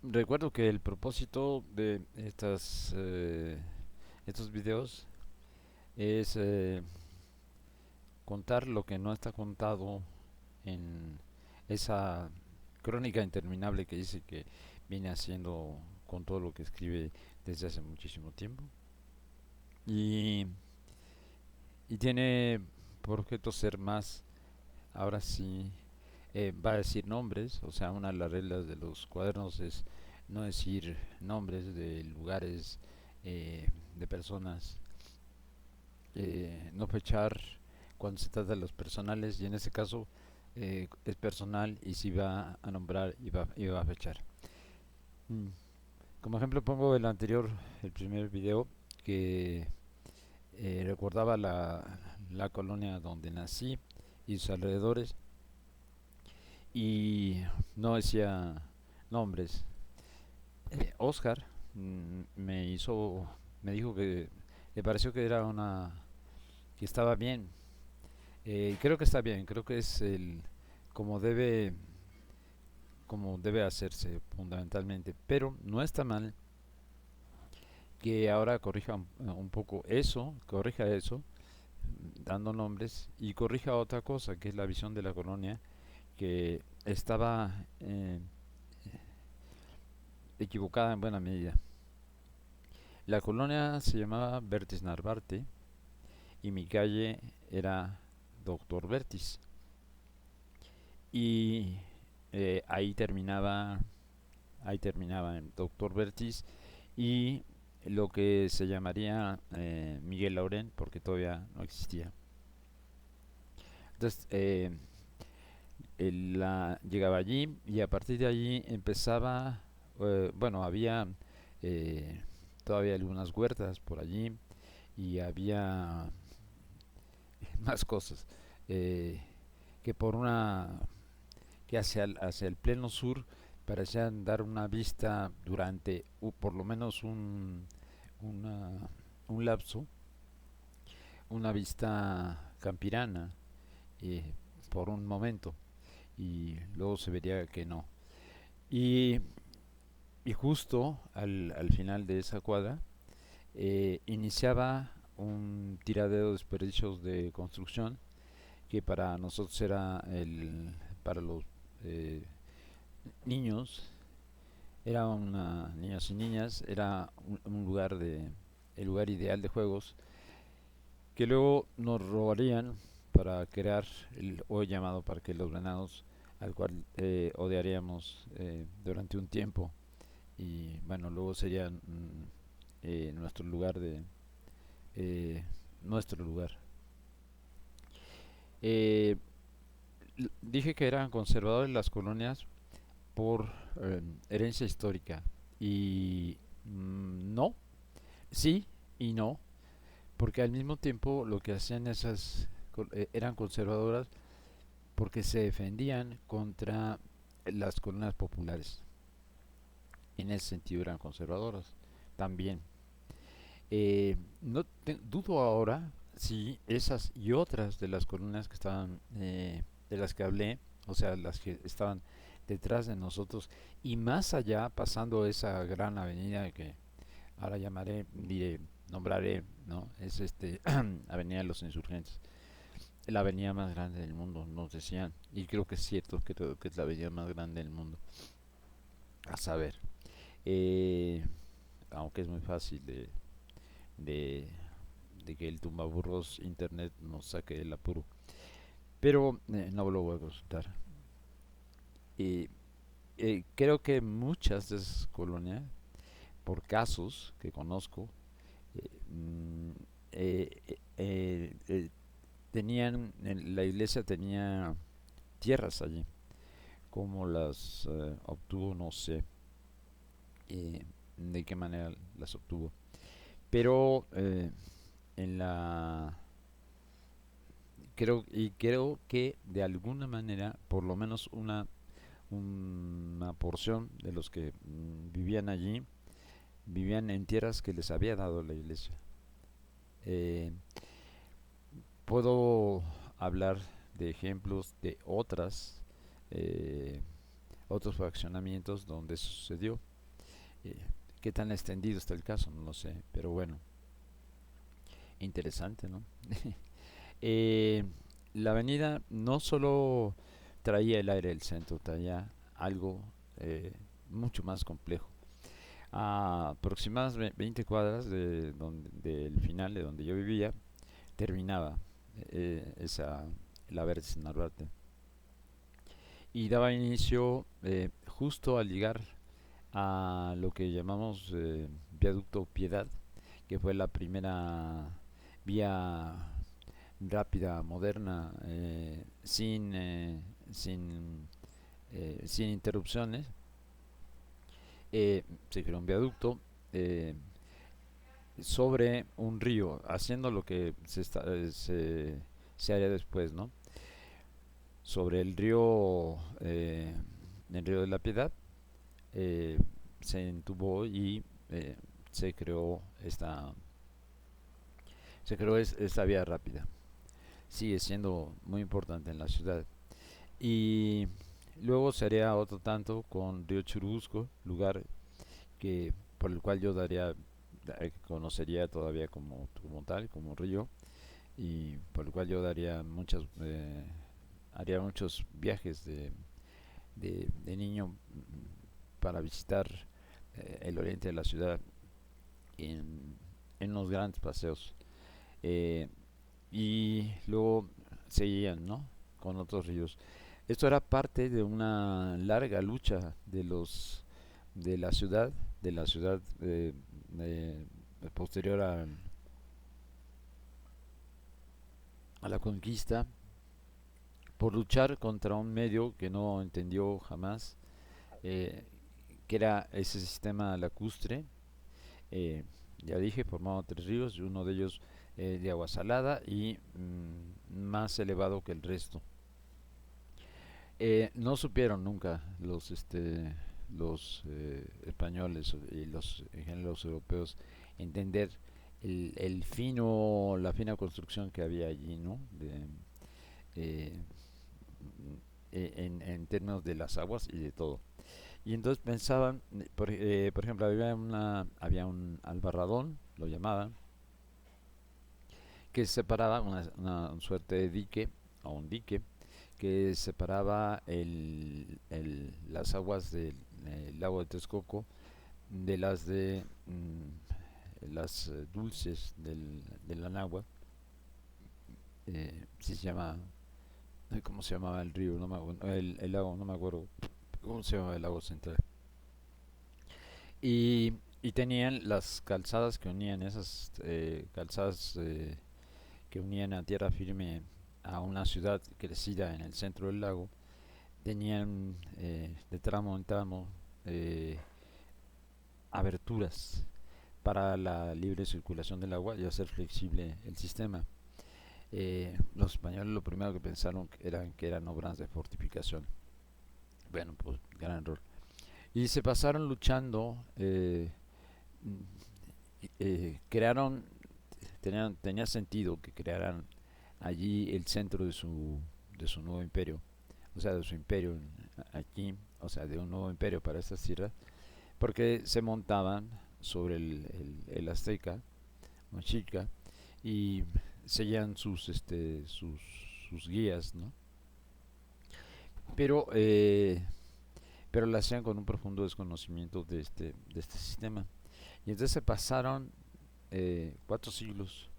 Recuerdo que el propósito de estos videos es contar lo que no está contado en esa crónica interminable que dice que viene haciendo con todo lo que escribe desde hace muchísimo tiempo. Y, y tiene por objeto ser más, ahora sí, va a decir nombres, o sea, una de las reglas de los cuadernos es no decir nombres de lugares, de personas, no fechar cuando se trata de los personales, y en ese caso es personal y si va a nombrar y va a fechar. Mm. Como ejemplo pongo el anterior, el primer video, que recordaba la colonia donde nací y sus alrededores, y no decía nombres. Oscar me dijo que le pareció que era que estaba bien. Creo que está bien, creo que es como debe, como debe hacerse fundamentalmente, pero no está mal que ahora corrija un poco eso, corrija eso, dando nombres, y corrija otra cosa, que es la visión de la colonia, que estaba equivocada en buena medida. La colonia se llamaba Bertis Narvarte y mi calle era Doctor Bertis. Y ahí terminaba en Doctor Bertis y lo que se llamaría Miguel Laurén, porque todavía no existía. Entonces, llegaba allí y a partir de allí empezaba, bueno, había eh, todavía algunas huertas por allí y había más cosas, eh, que por una que hacia el pleno sur parecían dar una vista durante por lo menos una, un lapso, una vista campirana, por un momento, y luego se vería que no. Y, y justo al final de esa cuadra iniciaba un tiradero de desperdicios de construcción que para nosotros era para los eh, niños, era una niños y niñas, era un lugar el lugar ideal de juegos que luego nos robarían para crear el hoy llamado Parque de los Venados, al cual odiaríamos durante un tiempo, y bueno, luego sería nuestro lugar eh, nuestro lugar. Eh, Dije que eran conservadores las colonias por herencia histórica, y no, sí y no, porque al mismo tiempo lo que hacían eran conservadoras porque se defendían contra las colonias populares. En ese sentido eran conservadoras también. No dudo ahora si esas y otras de las colonias que estaban, de las que hablé, o sea, las que estaban detrás de nosotros y más allá, pasando esa gran avenida que ahora nombraré, ¿no? Es Avenida de los Insurgentes, la avenida más grande del mundo, nos decían, y creo que es cierto, creo que es la avenida más grande del mundo. A saber, eh, aunque es muy fácil de, de que el tumbaburros internet nos saque del apuro, pero no lo voy a consultar. Y creo que muchas de esas colonias, por casos que conozco, eh, mm, la iglesia tenía tierras allí. Cómo las obtuvo, no sé de qué manera las obtuvo. Pero en la creo que de alguna manera, por lo menos una porción de los que vivían allí, vivían en tierras que les había dado la iglesia. Eh, Puedo hablar de ejemplos de otras eh, otros fraccionamientos donde eso sucedió. Eh, ¿Qué tan extendido está el caso? No lo sé, pero bueno, interesante, ¿no? Eh, la avenida no solo traía el aire del centro, traía algo mucho más complejo. A aproximadas 20 cuadras del final de donde yo vivía, terminaba esa, la Vértice Narvarte. Y daba inicio justo al llegar a lo que llamamos Viaducto Piedad, que fue la primera vía rápida, moderna, sin interrupciones. Se creó un viaducto sobre un río, haciendo lo que se haría después, ¿no? Sobre el río de la Piedad, eh, se entubó y eh, se creó esta vía rápida. Sigue siendo muy importante en la ciudad. Y luego se haría otro tanto con Río Churubusco, lugar que por el cual yo conocería todavía como tal, como río, y por el cual yo haría muchos viajes de niño para visitar el oriente de la ciudad en, en los grandes paseos. Eh, y luego seguían, ¿no? Con otros ríos. Esto era parte de una larga lucha de la ciudad eh, posterior a la conquista, por luchar contra un medio que no entendió jamás, eh, que era ese sistema lacustre. eh, ya dije, formado tres ríos, y uno de ellos de agua salada y más elevado que el resto. No supieron nunca los españoles y los en general los europeos entender la fina construcción que había allí, ¿no? Eh, en términos de las aguas y de todo. Y entonces pensaban, por ejemplo, había un albarradón, lo llamaban, que separaba una suerte de dique o un dique que separaba las aguas del lago de Texcoco de las dulces del Anáhuac. Sí se llama, ¿cómo se llamaba el río? No me acuerdo, el lago, no me acuerdo cómo se llamaba el lago central. Y tenían las calzadas que unían, esas calzadas que unían a tierra firme a una ciudad crecida en el centro del lago, tenían de tramo en tramo eh, aberturas para la libre circulación del agua y hacer flexible el sistema. Los españoles lo primero que pensaron que eran obras de fortificación. Bueno, pues gran error. Y se pasaron luchando, crearon, tenía sentido que crearan allí el centro de su nuevo imperio, o sea, de su imperio aquí, o sea, de un nuevo imperio para estas tierras, porque se montaban sobre el Azteca, Mexica, y seguían sus guías, ¿no? Pero, eh, pero lo hacían con un profundo desconocimiento de este sistema. Y entonces se pasaron 4 siglos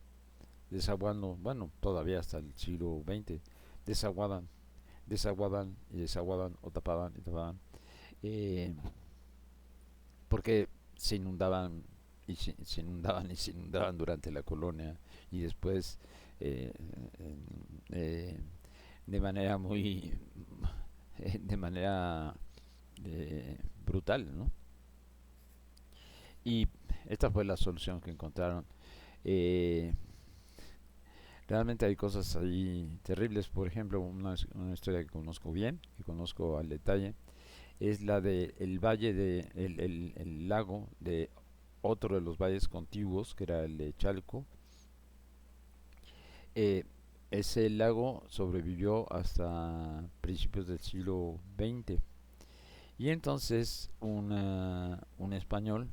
desaguando, bueno, todavía hasta el siglo XX, desaguaban, desaguaban y desaguaban o tapaban y tapaban, eh, porque se inundaban se inundaban durante la colonia y después eh, eh, de manera muy de manera brutal, ¿no? Y esta fue la solución que encontraron. Eh, Realmente hay cosas ahí terribles. Por ejemplo, una historia que conozco bien, que conozco al detalle, es la de el valle el lago de otro de los valles contiguos, que era el de Chalco. Eh, Ese lago sobrevivió hasta principios del siglo XX Y entonces un español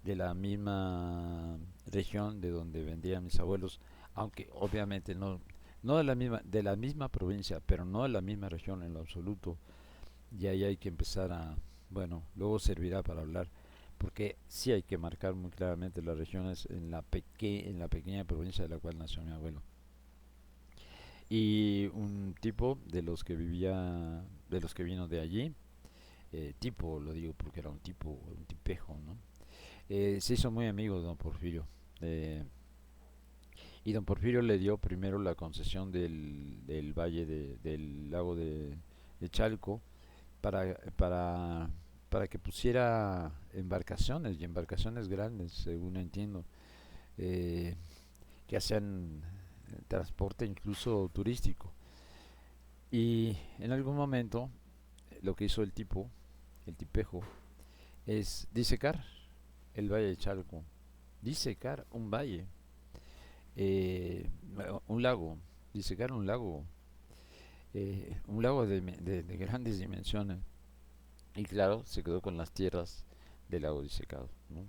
de la misma región de donde vendían mis abuelos, aunque obviamente no de la misma provincia, pero no de la misma región en lo absoluto. Y ahí hay que empezar bueno, luego servirá para hablar, porque sí hay que marcar muy claramente las regiones en en la pequeña provincia de la cual nació mi abuelo. Y un tipo de los que vivía, de los que vino de allí, tipo, lo digo porque era un tipo, un tipejo, ¿no? Se hizo muy amigo de don Porfirio. eh, y don Porfirio le dio primero la concesión del valle del lago de Chalco para que pusiera embarcaciones y embarcaciones grandes, según entiendo, eh, que hacían transporte incluso turístico. Y en algún momento lo que hizo el tipo, el tipejo, es disecar el valle de Chalco, disecar un valle, eh, un lago, disecar un lago de grandes dimensiones. Y claro, se quedó con las tierras del lago disecado, ¿no?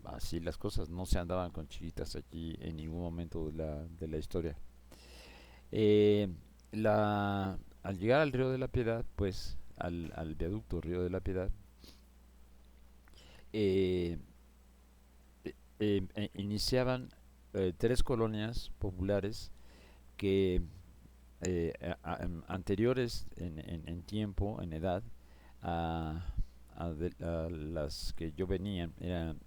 Así las cosas, no se andaban con chiquitas aquí en ningún momento de la historia. Eh, al llegar al río de la Piedad, pues al viaducto Río de la Piedad, eh, iniciaban tres colonias populares que anteriores en tiempo, en edad, a, a las que yo venía,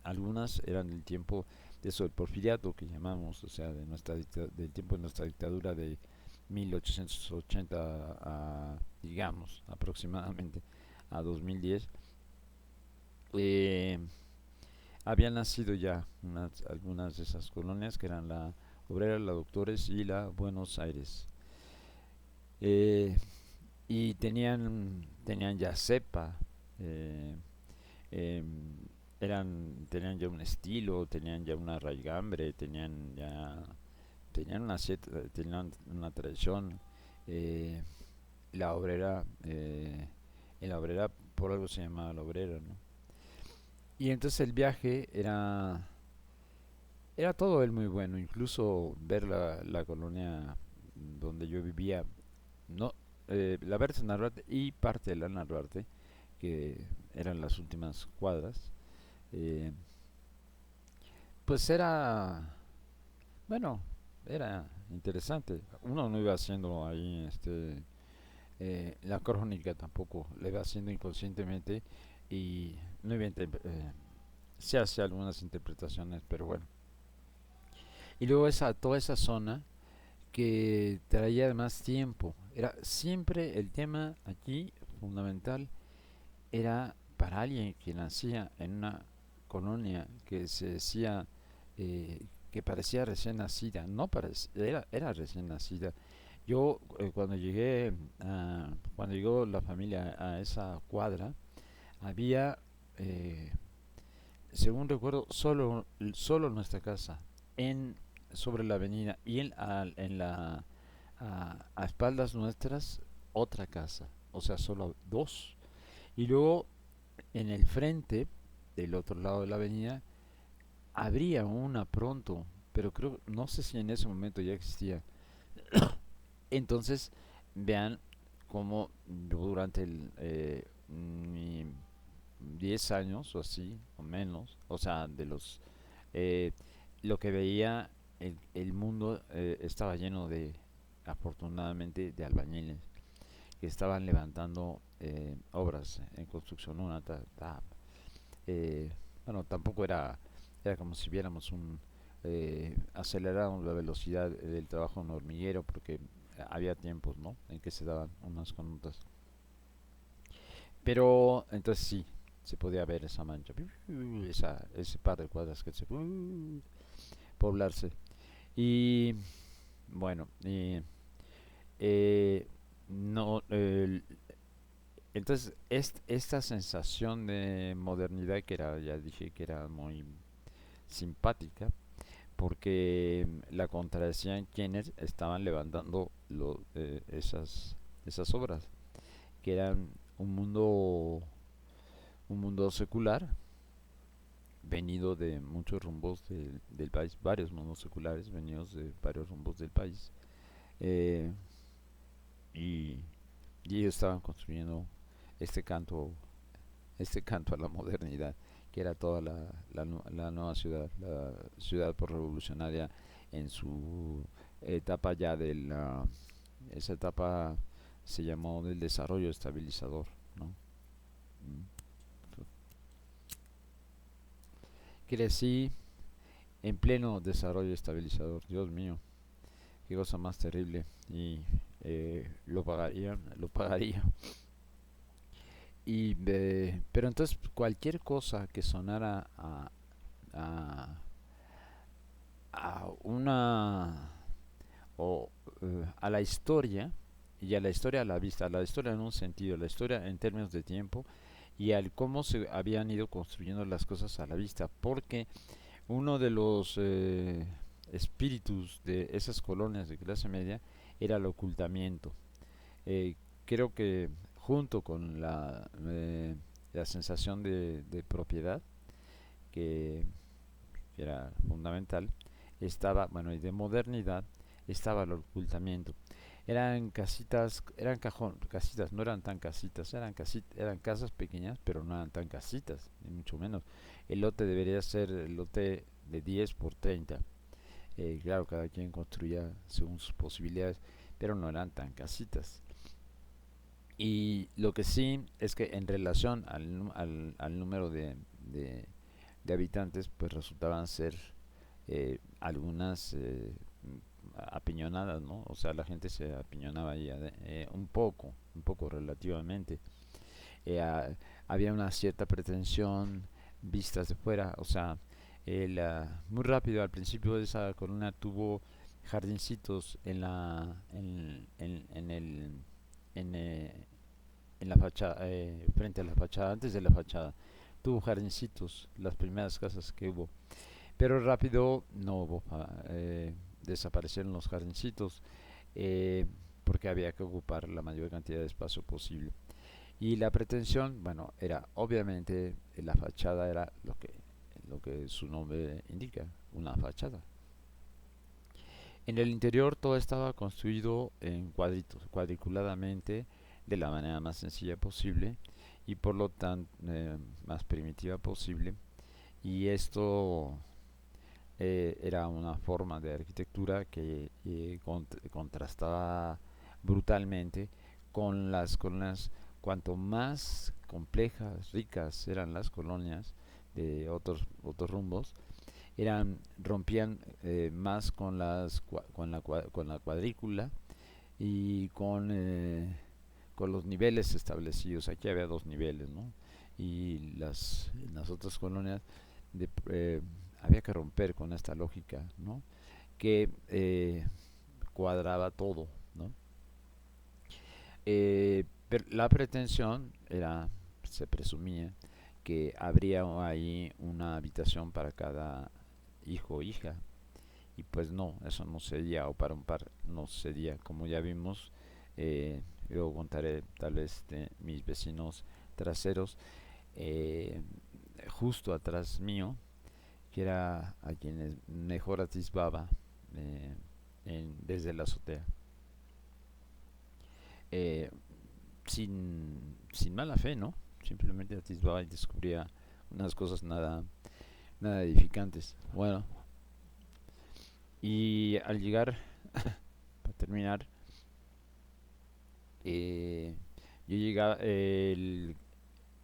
algunas eran del tiempo de eso, el porfiriato que llamamos, o sea, del tiempo de nuestra dictadura de 1880 digamos, aproximadamente a 2010. Eh, Habían nacido ya algunas de esas colonias que eran la Obrera, la Doctores y la Buenos Aires. Eh, y tenían ya cepa, eh, em, tenían ya un estilo, tenían ya una raigambre, tenían una tradición. eh, la obrera, en la obrera por algo se llamaba la obrera, ¿no? Y entonces el viaje era todo él muy bueno, incluso ver la colonia donde yo vivía, no, la Berta Narvarte y parte de la Narvarte, que eran las últimas cuadras, eh, pues bueno, era interesante. Uno no iba haciendo ahí, la crónica tampoco, la iba haciendo inconscientemente y no iba se hace algunas interpretaciones, pero bueno. Y luego toda esa zona que traía más tiempo. Era siempre el tema aquí fundamental era para alguien que nacía en una colonia que se decía que parecía recién nacida, no parecía, era recién nacida. Yo cuando llegó la familia a esa cuadra, había, eh, según recuerdo, solo nuestra casa en sobre la avenida y a espaldas nuestras otra casa, o sea, solo dos. Y luego en el frente, del otro lado de la avenida, habría una pronto, pero no sé si en ese momento ya existía. Entonces, vean cómo yo durante mi 10 años o así, o menos, o sea, eh, lo que veía, el mundo estaba lleno afortunadamente, de albañiles que estaban levantando obras en construcción. Eh, bueno, tampoco era como si viéramos aceleramos la velocidad del trabajo en hormiguero porque había tiempos, ¿no? En que se daban unas con otras. Pero entonces sí, se podía ver esa mancha, ese par de cuadras que se poblarse. Y bueno, eh, no, entonces esta sensación de modernidad que era, ya dije que era muy simpática, porque la contradecían quienes estaban levantando esas obras, que eran un mundo, un mundo secular, venido de muchos rumbos del país, varios mundos seculares venidos de varios rumbos del país. eh, y, y ellos estaban construyendo este canto, este canto a la modernidad, que era toda la nueva ciudad, la ciudad por revolucionaria en su etapa ya de la, esa etapa se llamó del desarrollo estabilizador, ¿no? Mm. Crecí en pleno desarrollo estabilizador, Dios mío, qué cosa más terrible, y lo pagaría. Pero entonces cualquier cosa que sonara a, a una o a la historia, y a la historia a la vista, a la historia en un sentido, la historia en términos de tiempo y al cómo se habían ido construyendo las cosas a la vista, porque uno de los espíritus de esas colonias de clase media era el ocultamiento. Eh, Creo que junto con la sensación de propiedad, que era fundamental, estaba, bueno, y de modernidad, estaba el ocultamiento. Eran casitas, eran casitas, no eran tan casitas, eran casas pequeñas, pero no eran tan casitas, ni mucho menos. El lote debería ser el lote de 10 por 30. Claro, cada quien construía según sus posibilidades, pero no eran tan casitas. Y lo que sí es que en relación al número de habitantes, pues resultaban ser algunas apiñonadas, ¿no? O sea, la gente se apiñonaba ahí un poco relativamente. Eh, a- Había una cierta pretensión vistas de fuera, o sea, muy rápido al principio de esa columna tuvo jardincitos en, eh, en la fachada, frente a la fachada, antes de la fachada. Tuvo jardincitos, las primeras casas que hubo. Pero rápido no hubo, desaparecieron los jardincitos, eh, porque había que ocupar la mayor cantidad de espacio posible. Y la pretensión, bueno, era obviamente la fachada era lo que su nombre indica, una fachada. En el interior todo estaba construido en cuadritos, cuadriculadamente, de la manera más sencilla posible y por lo tanto más primitiva posible. Y esto era una forma de arquitectura que contrastaba brutalmente con las colonias. Cuanto más complejas, ricas eran las colonias de otros rumbos, rompían más con con la cuadrícula y con los niveles establecidos. Aquí había dos niveles, ¿no? Y en las otras colonias había que romper con esta lógica, ¿no? Que cuadraba todo, ¿no? Pero la pretensión era, se presumía, que habría ahí una habitación para cada hijo o hija. Y pues no, eso no sería, o para un par no sería, como ya vimos. Luego contaré tal vez de mis vecinos traseros, eh, justo atrás mío, que era a quienes mejor atisbaba eh, desde la azotea. Eh, sin mala fe, ¿no? Simplemente atisbaba y descubría unas cosas nada edificantes. Bueno, y al llegar, para terminar, eh, yo llegaba,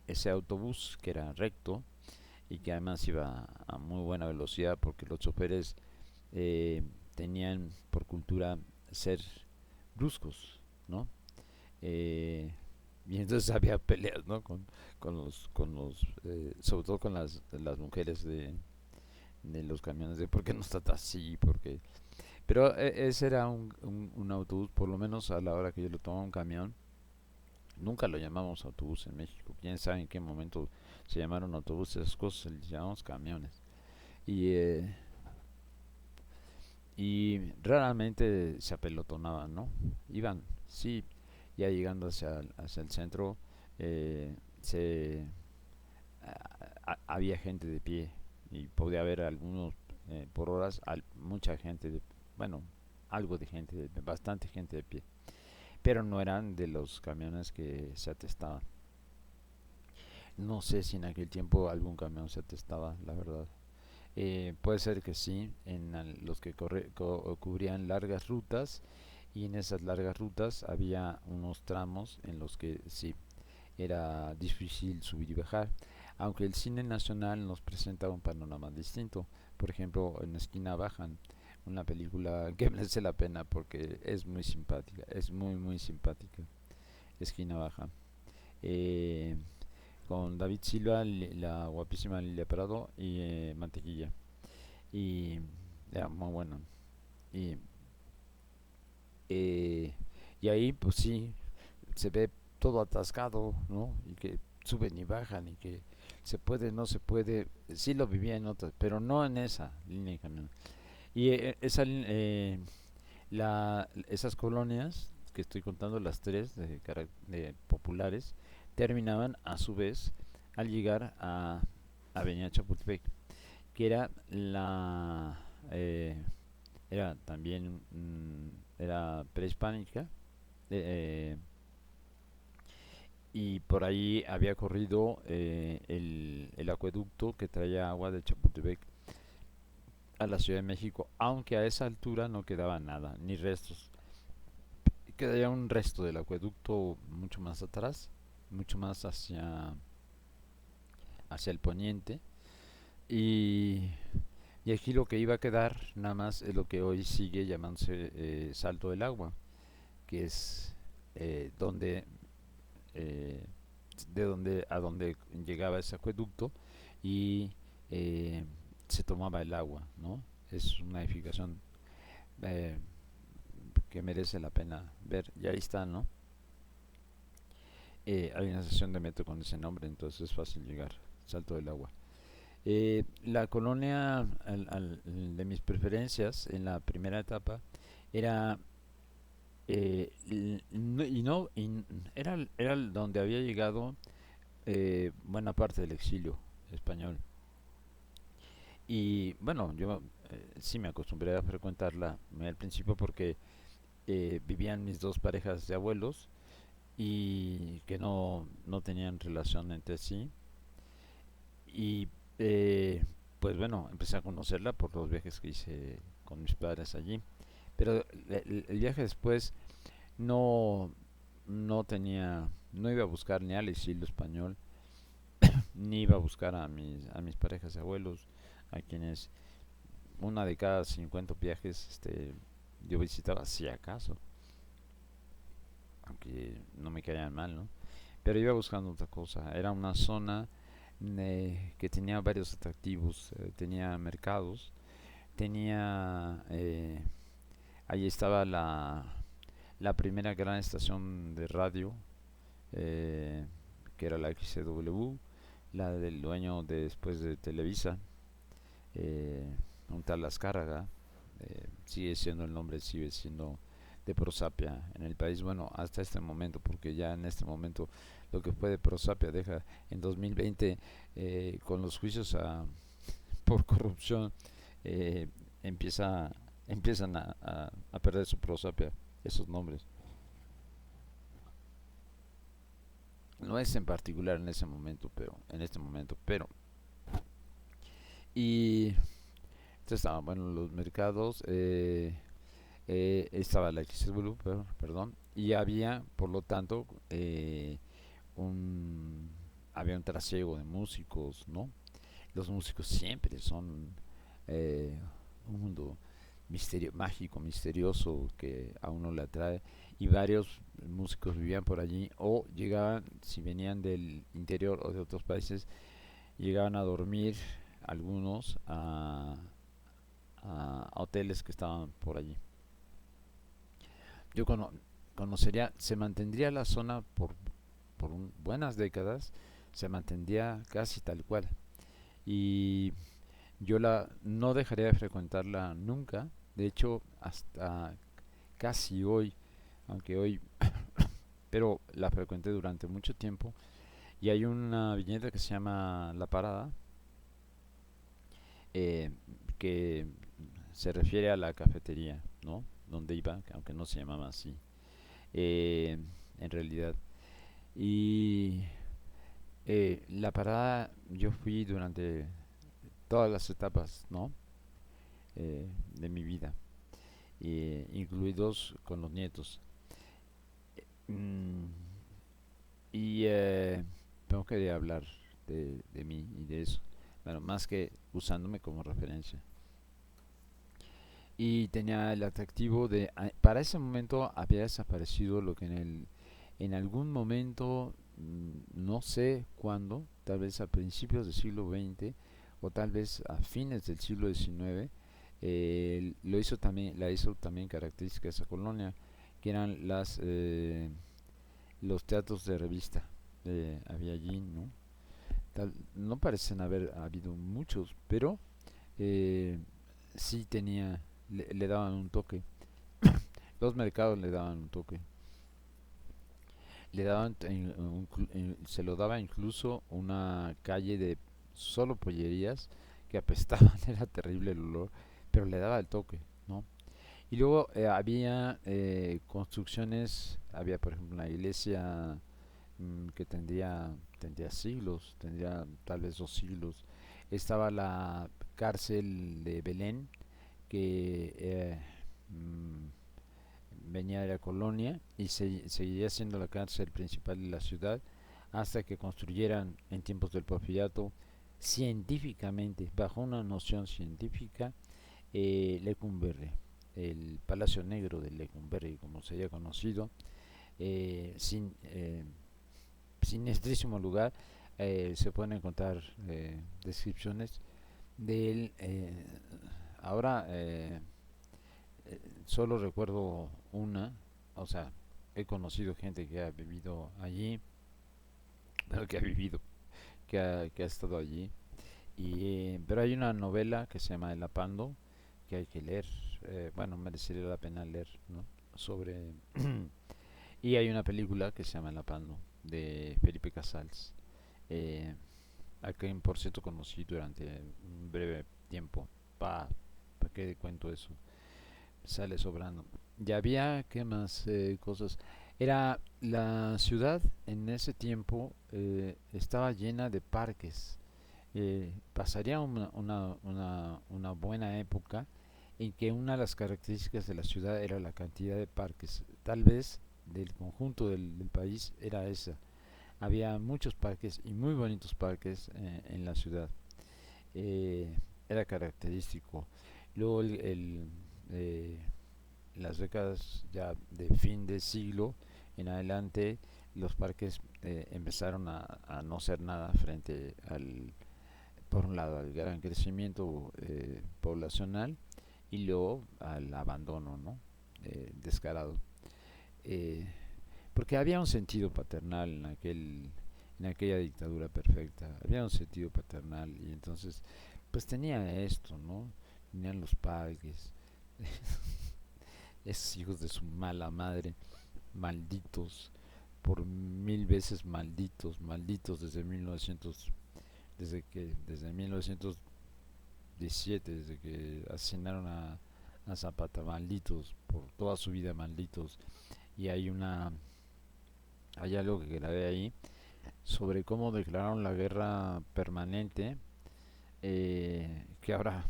ese autobús que era recto y que además iba a muy buena velocidad porque los choferes eh, tenían por cultura ser bruscos, ¿no? Eh, y entonces había peleas, ¿no? Sobre todo con las mujeres de los camiones, de por qué no está así, porque... Pero ese era un autobús, por lo menos a la hora que yo lo tomaba un camión. Nunca lo llamamos autobús en México. Quién sabe en qué momento se llamaron autobuses, esas cosas se les llamamos camiones. Y, eh, y raramente se apelotonaban, ¿no? Iban, sí, ya llegando hacia el centro, eh, se, había gente de pie y podía haber algunos por horas, mucha gente, bueno, algo de gente, bastante gente de pie, pero no eran de los camiones que se atestaban. No sé si en aquel tiempo algún camión se atestaba, la verdad. Puede ser que sí, en los que cubrían largas rutas, y en esas largas rutas había unos tramos en los que sí era difícil subir y bajar, aunque el cine nacional nos presenta un panorama distinto. Por ejemplo, en Esquina Bajan, una película que merece la pena porque es muy simpática, es muy muy simpática. Esquina Baja. Eh, con David Silva, la guapísima Lilia Prado y Mantequilla. Y era muy bueno. Y, eh, y ahí, pues sí, se ve todo atascado, ¿no? Y que suben y bajan y que se puede, no se puede. Sí lo vivía en otras, pero no en esa línea de camión. Y esas colonias que estoy contando, las tres de populares, terminaban a su vez al llegar a Avenida Chapultepec, que era eh, era también era prehispánica, eh, y por ahí había corrido el acueducto que traía agua de Chapultepec a la Ciudad de México, aunque a esa altura no quedaba nada, ni restos. Quedaría un resto del acueducto mucho más atrás, mucho más hacia el poniente. Y, y aquí lo que iba a quedar nada más es lo que hoy sigue llamándose Salto del Agua, que es donde eh, de donde a donde llegaba ese acueducto y eh, se tomaba el agua, ¿no? Es una edificación eh, que merece la pena ver. Y ahí está, ¿no? Hay una estación de metro con ese nombre, entonces es fácil llegar. Salto del Agua. La colonia de mis preferencias en la primera etapa era y no y era donde había llegado buena parte del exilio español. Y bueno, yo sí me acostumbré a frecuentarla al principio porque vivían mis dos parejas de abuelos y que no tenían relación entre sí. Y pues bueno, empecé a conocerla por los viajes que hice con mis padres allí. Pero el viaje después no, no iba a buscar ni al exilio español, ni iba a buscar a mis parejas de abuelos, a quienes una de cada 50 viajes yo visitaba si acaso, aunque no me caían mal, ¿no? Pero iba buscando otra cosa. Era una zona que tenía varios atractivos, tenía mercados, tenía... ahí estaba la primera gran estación de radio, eh, que era la XCW, la del dueño después de Televisa, un tal Azcárraga, sigue siendo el nombre, sigue siendo de Prosapia en el país, bueno, hasta este momento, porque ya en este momento lo que fue de Prosapia deja en 2020 con los juicios por corrupción, eh, empieza, empiezan a perder su Prosapia, esos nombres. No es en particular en ese momento, pero en este momento, pero y entonces estaban bueno los mercados, estaba la XW, perdón, y había, por lo tanto, un había un trasiego de músicos, ¿no? Los músicos siempre son eh, un mundo mágico, misterioso que a uno le atrae y varios músicos vivían por allí o llegaban, si venían del interior o de otros países, llegaban a dormir algunos a hoteles que estaban por allí. Yo conocería, se mantendría la zona por buenas décadas, se mantendría casi tal cual. Y yo no dejaría de frecuentarla nunca. De hecho, hasta casi hoy, aunque hoy, pero la frecuenté durante mucho tiempo. Y hay una viñeta que se llama La Parada, eh, que se refiere a la cafetería, ¿no? Donde iba, aunque no se llamaba así, eh, en realidad. Y la parada yo fui durante todas las etapas, ¿no? De mi vida, incluidos con los nietos. Mm, y tengo que hablar de mí y de eso. Bueno, más que usándome como referencia. Y tenía el atractivo de, para ese momento había desaparecido lo que en algún momento, no sé cuándo, tal vez a principios del siglo XX o tal vez a fines del siglo XIX, lo hizo también, la hizo también característica de esa colonia, que eran los teatros de revista. Había allí, ¿no? No parecen haber habido muchos, pero eh, sí le daban un toque. Los mercados le daban un toque. Le daban, se lo daba incluso una calle de solo pollerías que apestaban, era terrible el olor, pero le daba el toque, ¿no? Y luego había construcciones, había por ejemplo una iglesia que tendría siglos, tendría tal vez 2 siglos. Estaba la cárcel de Belén, que venía de la colonia y seguiría siendo la cárcel principal de la ciudad hasta que construyeran en tiempos del porfiriato científicamente, bajo una noción científica, Lecumberri, el Palacio Negro de Lecumberri, como sería conocido, sin sinestrísimo lugar. Se pueden encontrar descripciones de él. Ahora solo recuerdo una, o sea, he conocido gente que ha vivido allí, pero que ha vivido, que ha estado allí. Pero hay una novela que se llama El Apando que hay que leer. Bueno, merecería la pena leer, ¿no? Sobre. Y hay una película que se llama El Apando de Felipe Casals, eh, a quien por cierto conocí durante un breve tiempo. ¿Para qué cuento eso? Sale sobrando. Ya había, ¿qué más cosas? Era la ciudad en ese tiempo, estaba llena de parques. Pasaría una buena época en que una de las características de la ciudad era la cantidad de parques. Tal vez del conjunto del país era esa. Había muchos parques y muy bonitos parques en la ciudad. Eh, Era característico. Luego eh, las décadas ya de fin de siglo en adelante, los parques empezaron a no ser nada frente por un lado, al gran crecimiento poblacional y luego al abandono, ¿no? Descarado. Eh, Porque había un sentido paternal en aquella dictadura perfecta, había un sentido paternal y entonces, pues tenía esto, ¿no? Tenían los parques, esos hijos de su mala madre, malditos, por 1000 veces malditos, malditos desde 1917, desde que asesinaron a Zapata, malditos, por toda su vida malditos. Y hay algo que grabé ahí sobre cómo declararon la guerra permanente, que ahora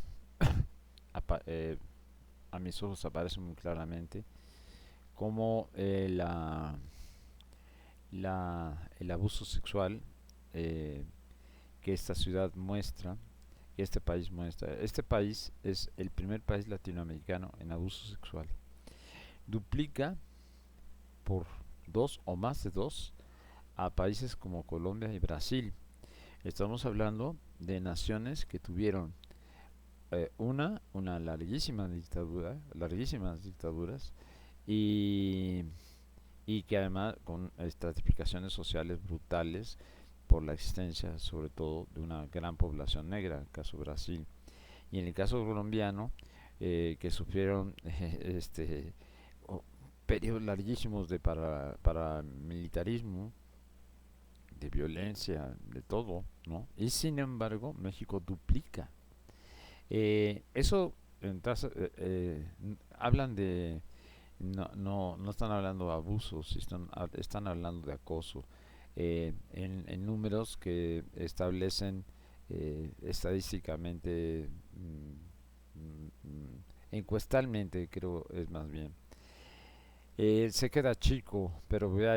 apa- eh, a mis ojos aparece muy claramente, como el abuso sexual eh, que esta ciudad muestra, que este país muestra. Este país es el primer país latinoamericano en abuso sexual. Duplica por dos o más de dos a países como Colombia y Brasil. Estamos hablando de naciones que tuvieron una larguísima dictadura, larguísimas dictaduras, y, y que además con estratificaciones sociales brutales por la existencia sobre todo de una gran población negra, en el caso Brasil. Y en el caso colombiano, que sufrieron periodos larguísimos de paramilitarismo, de violencia, de todo, ¿no? Y sin embargo, México duplica. Eso, hablan de, no están hablando de abusos, están hablando de acoso. En números que establecen estadísticamente, encuestalmente, creo es más bien. Se queda chico, pero ya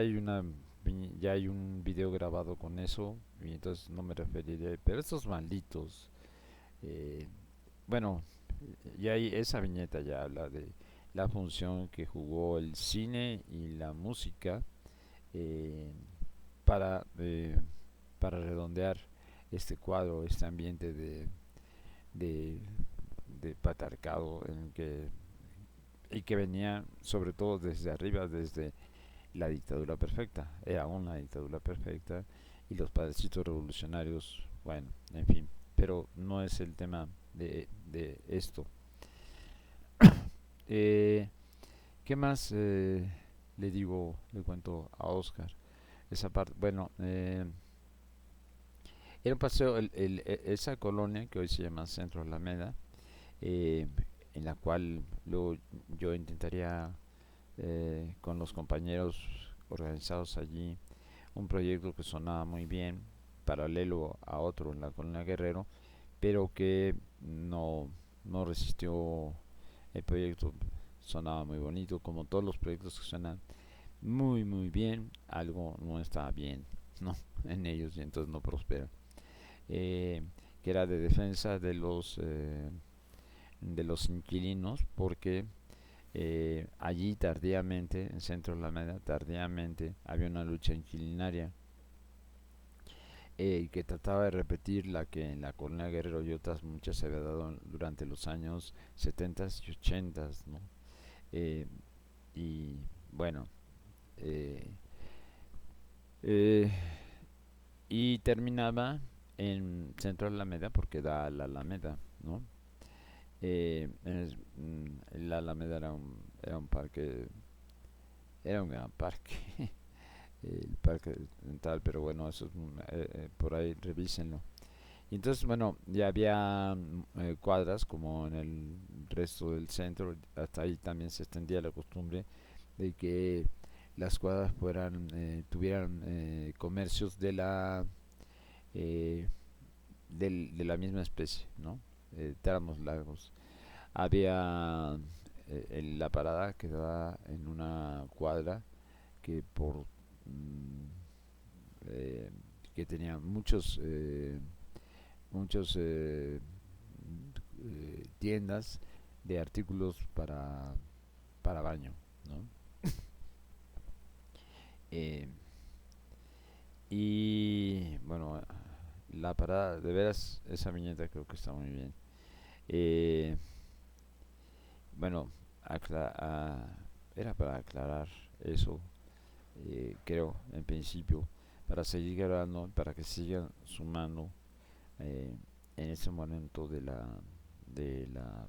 hay un video grabado con eso, y entonces no me referiré. Pero estos malditos, eh, bueno, esa viñeta ya habla de la función que jugó el cine y la música, eh, para, eh, para redondear este cuadro, este ambiente de, de patriarcado y que venía sobre todo desde arriba, desde la dictadura perfecta. Era una dictadura perfecta y los padrecitos revolucionarios, bueno, en fin. Pero no es el tema de esto. Eh, ¿Qué más le digo, le cuento a Oscar? Esa parte, bueno, era un paseo, esa colonia que hoy se llama Centro Alameda, eh, en la cual luego yo intentaría, con los compañeros organizados allí, un proyecto que sonaba muy bien, paralelo a otro en la colonia Guerrero, pero que no resistió el proyecto. Sonaba muy bonito, como todos los proyectos que suenan muy bien, algo no estaba bien, ¿no? En ellos, y entonces no prospera. eh, que era de defensa de los inquilinos, porque allí tardíamente, en Centro de la Alameda, tardíamente había una lucha inquilinaria, que trataba de repetir la que en la Colonia Guerrero y otras muchas se había dado durante los años 70 y 80, ¿no? Eh, y bueno, eh, eh, y terminaba en Centro de la Alameda porque da a la Alameda, ¿no? La Alameda era un parque, era un gran parque, el parque dental, pero bueno, eso por ahí revísenlo. Y entonces, bueno, ya había cuadras como en el resto del centro, hasta ahí también se extendía la costumbre de que las cuadras tuvieran comercios eh, de la misma especie, ¿no? Tramos largos. Había la parada que daba en una cuadra que mm, eh, que tenía muchos tiendas de artículos para baño, ¿no? Eh, y bueno, la parada, de veras, esa viñeta creo que está muy bien. Eh, bueno, era para aclarar eso, creo, en principio, para seguir grabando, para que sigan sumando, eh, en ese momento de la,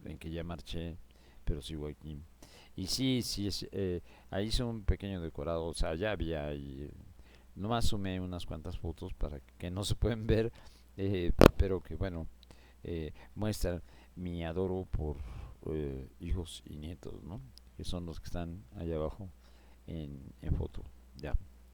en que ya marché, pero sigo aquí. Y sí, sí, ahí hice un pequeño decorado, o sea, ya había ahí, nomás sumé unas cuantas fotos para que no se pueden ver, pero que bueno, muestran mi adoro por hijos y nietos, ¿no? Que son los que están allá abajo en foto. Ya.